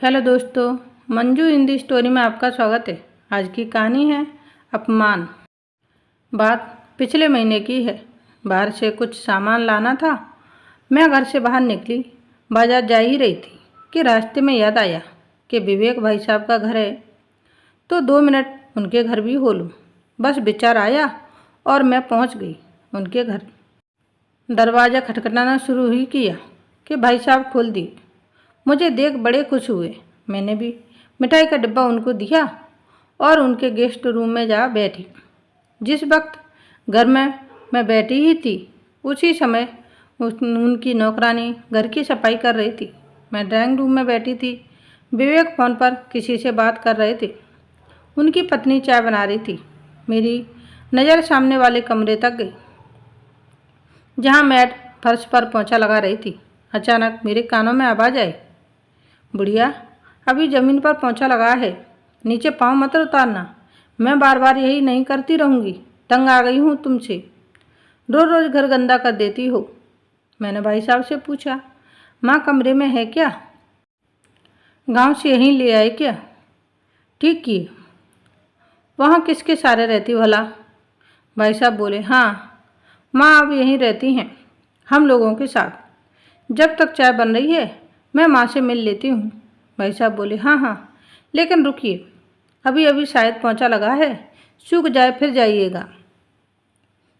Hello दोस्तों, Manju Hindi story में आपका स्वागत है। आज की कहानी है अपमान। बात पिछले महीने की है। बाहर से कुछ सामान लाना था। मैं घर से बाहर निकली, बाजार जा ही रही थी कि रास्ते में याद आया कि विवेक भाई साहब का घर है, तो 2 मिनट उनके घर भी हो लूँ। बस विचार आया और मैं पहुंच गई उनके घर। दरवाज़ा खटखटाना शुरू ही किया कि भाई साहब खोल दिए। मुझे देख बड़े खुश हुए। मैंने भी मिठाई का डिब्बा उनको दिया और उनके गेस्ट रूम में जा बैठी। जिस वक्त घर में मैं बैठी ही थी, उसी समय उनकी नौकरानी घर की सफाई कर रही थी। मैं ड्राइंग रूम में बैठी थी। विवेक फ़ोन पर किसी से बात कर रहे थे। उनकी पत्नी चाय बना रही थी। मेरी नज़र सामने वाले कमरे तक गई, जहाँ मैट फर्श पर पोंछा लगा रही थी। अचानक मेरे कानों में आवाज़ आई, बुढ़िया, अभी ज़मीन पर पोंछा लगा है, नीचे पाँव मत उतारना। मैं बार बार यही नहीं करती रहूँगी, तंग आ गई हूँ तुमसे। रोज़ रोज़ घर गंदा कर देती हो। मैंने भाई साहब से पूछा, माँ कमरे में है क्या? गांव से यहीं ले आए क्या? ठीक किए। वहाँ किसके सारे रहती भला? भाई साहब बोले, हाँ, माँ अब यहीं रहती हैं, हम लोगों के साथ। जब तक चाय बन रही है मैं माँ से मिल लेती हूँ। भाई साहब बोले, हाँ हाँ, लेकिन रुकिए, अभी अभी शायद पोंछा लगा है, सूख जाए फिर जाइएगा।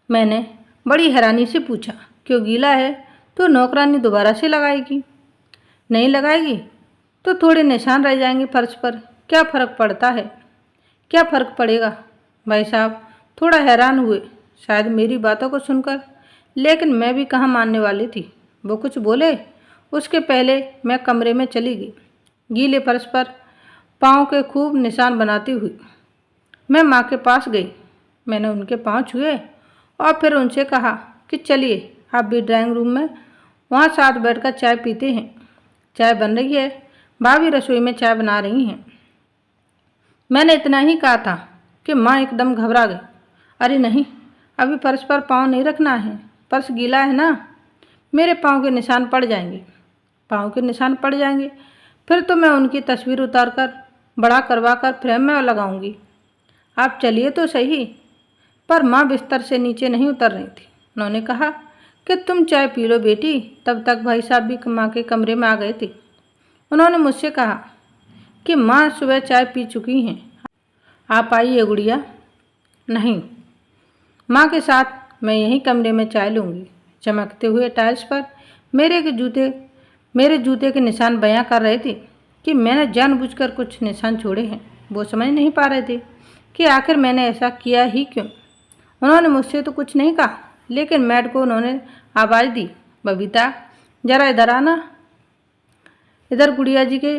मैंने बड़ी हैरानी से पूछा, क्यों, गीला है तो नौकरानी दोबारा से लगाएगी? नहीं लगाएगी तो थोड़े निशान रह जाएंगे फर्श पर, क्या फ़र्क पड़ता है? क्या फ़र्क पड़ेगा? भाई साहब थोड़ा हैरान हुए, शायद मेरी बातों को सुनकर, लेकिन मैं भी कहाँ मानने वाली थी। वो कुछ बोले उसके पहले मैं कमरे में चली गई। गीले फर्श पर पाँव के खूब निशान बनाती हुई मैं माँ के पास गई। मैंने उनके पाँव छुए और फिर उनसे कहा कि चलिए आप भी ड्राइंग रूम में वहाँ साथ बैठकर चाय पीते हैं। चाय बन रही है, भाभी रसोई में चाय बना रही हैं। मैंने इतना ही कहा था कि माँ एकदम घबरा गई। अरे नहीं, अभी फर्श पर पाँव नहीं रखना है, फर्श गीला है ना, मेरे पाँव के निशान पड़ जाएंगे। पाँव के निशान पड़ जाएंगे फिर तो मैं उनकी तस्वीर उतारकर बड़ा करवा कर फ्रेम में लगाऊंगी। आप चलिए तो सही। पर माँ बिस्तर से नीचे नहीं उतर रही थी। उन्होंने कहा कि तुम चाय पी लो बेटी। तब तक भाई साहब भी माँ के कमरे में आ गए थे। उन्होंने मुझसे कहा कि माँ सुबह चाय पी चुकी हैं, आप आइए गुड़िया। नहीं, माँ के साथ मैं यहीं कमरे में चाय लूँगी। चमकते हुए टाइल्स पर मेरे जूते के निशान बयां कर रहे थे कि मैंने जानबूझकर कुछ निशान छोड़े हैं। वो समझ नहीं पा रहे थे कि आखिर मैंने ऐसा किया ही क्यों। उन्होंने मुझसे तो कुछ नहीं कहा, लेकिन मैड को उन्होंने आवाज़ दी, बबीता जरा इधर आना। इधर गुड़िया जी के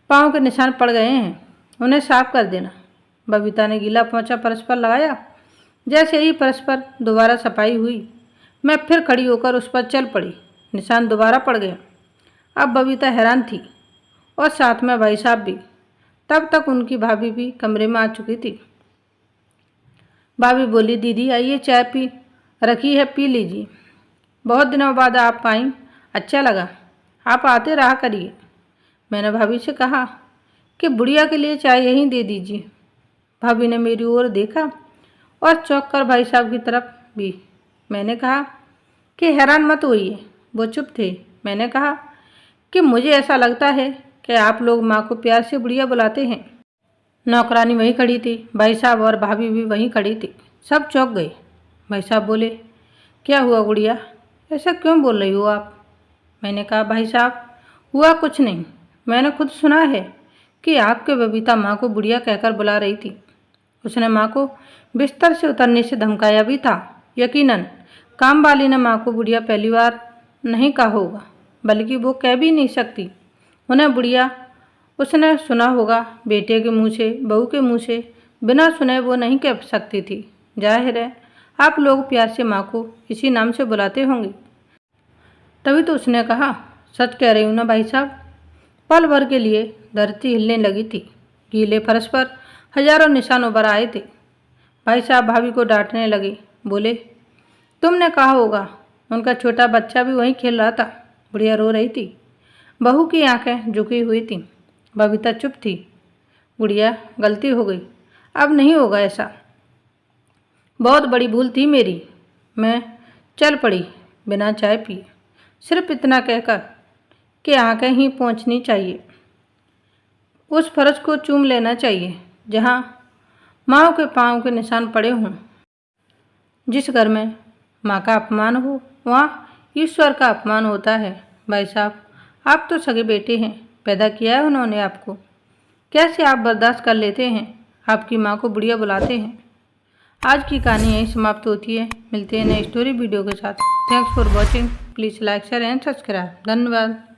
पाँव के निशान पड़ गए हैं, उन्हें साफ कर देना। बबीता ने गीला पोंछा फर्श पर लगाया। जैसे ही फर्श पर दोबारा सफाई हुई, मैं फिर खड़ी होकर उस पर चल पड़ी। निशान दोबारा पड़ गया। अब बबीता हैरान थी और साथ में भाई साहब भी। तब तक उनकी भाभी भी कमरे में आ चुकी थी। भाभी बोली, दीदी आइए, चाय पी रखी है, पी लीजिए। बहुत दिनों बाद आप आई, अच्छा लगा, आप आते रहा करिए। मैंने भाभी से कहा कि बुढ़िया के लिए चाय यहीं दे दीजिए। भाभी ने मेरी ओर देखा और चौंक कर भाई साहब की तरफ भी। मैंने कहा कि हैरान मत होइए। वो चुप थे। मैंने कहा कि मुझे ऐसा लगता है कि आप लोग माँ को प्यार से बुढ़िया बुलाते हैं। नौकरानी वहीं खड़ी थी, भाई साहब और भाभी भी वहीं खड़ी थी। सब चौंक गए। भाई साहब बोले, क्या हुआ गुड़िया, ऐसा क्यों बोल रही हो आप? मैंने कहा, भाई साहब हुआ कुछ नहीं, मैंने खुद सुना है कि आपके बबीता माँ को बुढ़िया कहकर बुला रही थी। उसने माँ को बिस्तर से उतरने से धमकाया भी था। यकीनन काम वाली ने माँ को बुढ़िया पहली बार नहीं कहा होगा, बल्कि वो कह भी नहीं सकती। उन्हें बुढ़िया उसने सुना होगा बेटे के मुँह से, बहू के मुँह से, बिना सुने वो नहीं कह सकती थी। जाहिर है आप लोग प्यार से माँ को इसी नाम से बुलाते होंगे। तभी तो उसने कहा, सच कह रही हूँ ना भाई साहब। पल भर के लिए धरती हिलने लगी थी। गीले फर्श पर हजारों निशान उभर आए थे। भाई साहब भाभी को डांटने लगे। बोले, तुमने कहा होगा, उनका छोटा बच्चा भी वहीं खेल रहा था। बुढ़िया रो रही थी। बहू की आंखें झुकी हुई थीं। बबीता चुप थी। गुड़िया, गलती हो गई, अब नहीं होगा ऐसा। बहुत बड़ी भूल थी मेरी। मैं चल पड़ी बिना चाय पिए, सिर्फ इतना कहकर कि आंखें ही पहुंचनी चाहिए, उस फर्श को चूम लेना चाहिए जहां माँ के पाँव के निशान पड़े हों। जिस घर में माँ का अपमान हो वहाँ ईश्वर का अपमान होता है। भाई साहब, आप तो सगे बेटे हैं, पैदा किया है उन्होंने आपको, कैसे आप बर्दाश्त कर लेते हैं? आपकी माँ को बुढ़िया बुलाते हैं। आज की कहानी यहीं समाप्त होती है। मिलते हैं नई स्टोरी वीडियो के साथ। Thanks for watching. Please like share and subscribe. धन्यवाद।